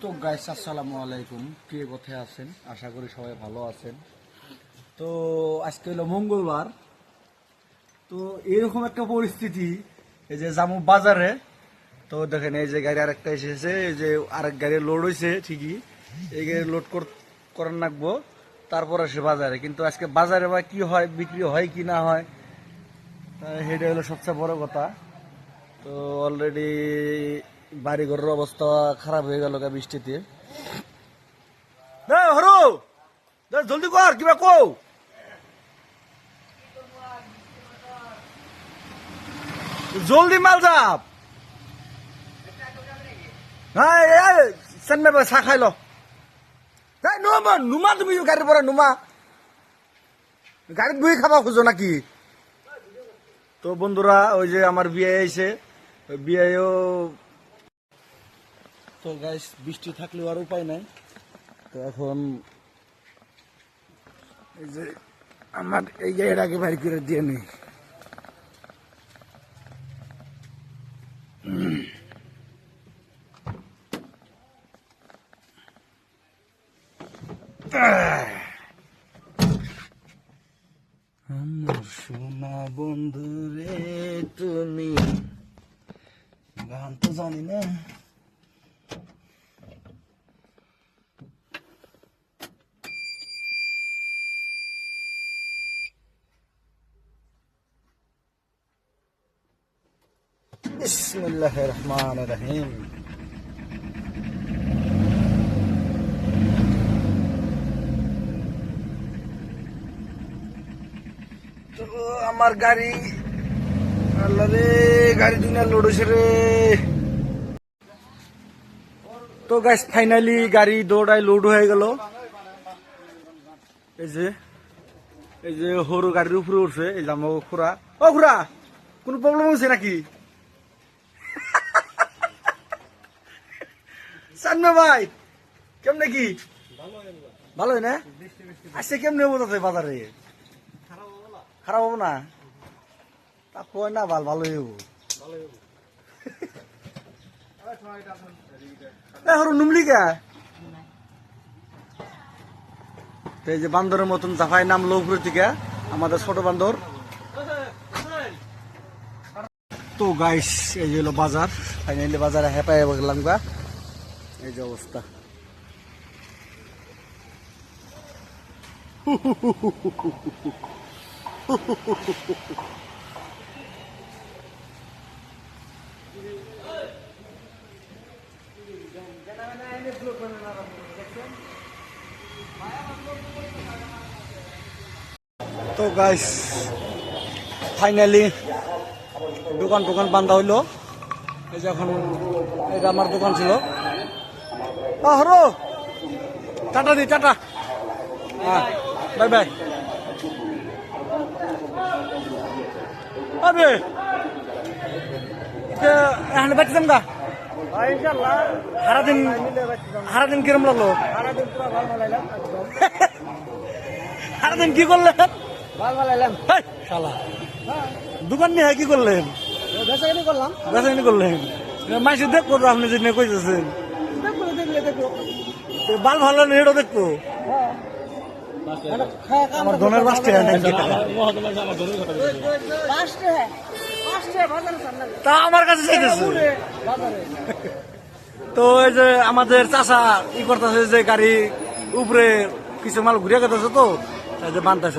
তো গাইস আসসালামু আলাইকুম, কে কোথায় আছেন? আশা করি সবাই ভালো আছেন। তো আজকে হলো মঙ্গলবার। তো এরকম একটা পরিস্থিতি, এই যে জামু বাজারে। তো দেখেন এই যে গাড়ি আরেকটা এসেছে, এই যে আরেক গাড়ি লোড হয়েছে ঠিকই, এই গাড়ি লোড করার রাখবো, তারপর আসে বাজারে। কিন্তু আজকে বাজারে বা কি হয়, বিক্রি হয় কি না হয়, সেটা হলো সবচেয়ে বড় কথা। তো অলরেডি বাড়ি ঘরের অবস্থা খারাপ হয়ে গেল বৃষ্টিতে। হরো জলদি কর, কিবা কও। জলদি মাল যাপ। চা খাইল নুমা, তুমি গাড়ির পরে নুমা, গাড়ির বই খাবা খুঁজো নাকি? তো বন্ধুরা, ওই যে আমার বিয়ে এসে, বিয়েও তো গাইস বৃষ্টি থাকলেও আর উপায় নাই। তো এখন এই যে আমার এই গাড়িটাকে বাইর করে দিয়ে নেই। আমার সোনা বন্ধু রে তুমি, গান তো জানি না। বিসমিল্লাহির রহমানির রহিম। তো আমার গাড়ি, আল্লাহ রে, গাড়ি দুনিয়া লোড হয়েছে রে। তো গাইস ফাইনালি গাড়ি দৌড়ায় লোড হয়ে গেল। এই যে হরু গাড়ির উপরে উঠছে, এই যে আমার খুড়া। ও খুড়া, কোন প্রবলেম হয়েছে নাকি? সান্না ভাই কেমনে কি? ভালো হয় না? আজকে কেমনে বোঝাতে বাজারে? খারাপ হবো না? তা কয় না, ভালোই হবো। হরু নুমলি কে? এই যে বান্দরের মতন জাফাই নামলো উপরে থেকে, আমাদের ছোট বান্দর। তো গাইস এই যে হলো বাজার, ফাইনালি বাজারে হেপাই গেলাম গা। এই যে অবস্থা। তো গাইস ফাইনালি দোকান বান্ধা হইলো। এই যে এখন এটা আমার দোকান ছিল। হরো টাটা দি, টাটা, হ্যাঁ বাই বাই। আবে এখানে বাচ্চাম গা সারাদিন কিরম লাগলো? সারাদিন কি করলেন? শালা দোকান নিয়ে কি করলেন? বেচাকিনি করলেন? মাসে দেখবো তো আপনি যে কইতেছেন, বাল ভালো নেই, এটা দেখবো। আমার ধনের বাসটা তা আমার কাছে চাইতেছে। তো এই যে আমাদের চাষা ই করতেছে, যে গাড়ি উপরে কিছু মাল ঘুরিয়ে গেছে, তো এই যে বানতেছে।